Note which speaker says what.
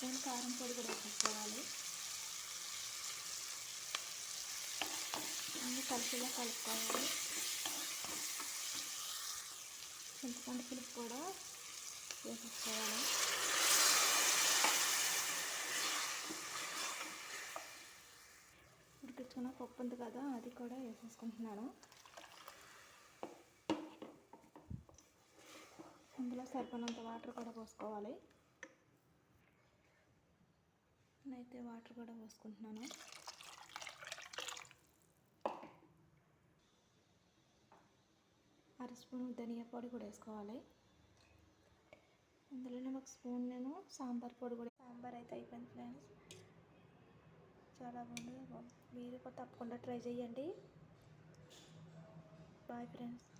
Speaker 1: Spoon కారం పొడి కూడా వేసుకోవాలి. అన్నీ కలిసిలా కలుపుకోవాలి. చింతపండు పులుపు కూడా వేసేసుకోవాలి. ఉడికించుకున్న పప్పు ఉంది కదా, అది కూడా వేసేసుకుంటున్నాను. ఇందులో సరిపడినంత వాటర్ కూడా పోసుకోవాలి. నేనైతే వాటర్ కూడా పోసుకుంటున్నాను. అర స్పూన్ ధనియా పొడి కూడా వేసుకోవాలి. ఇందులోనే ఒక స్పూన్ నేను సాంబార్ పొడి కూడా. సాంబార్ అయితే అయిపోయింది ఫ్రెండ్స్. చాలా బాగుంది. మీరు కూడా తప్పకుండా ట్రై చేయండి. Bye friends.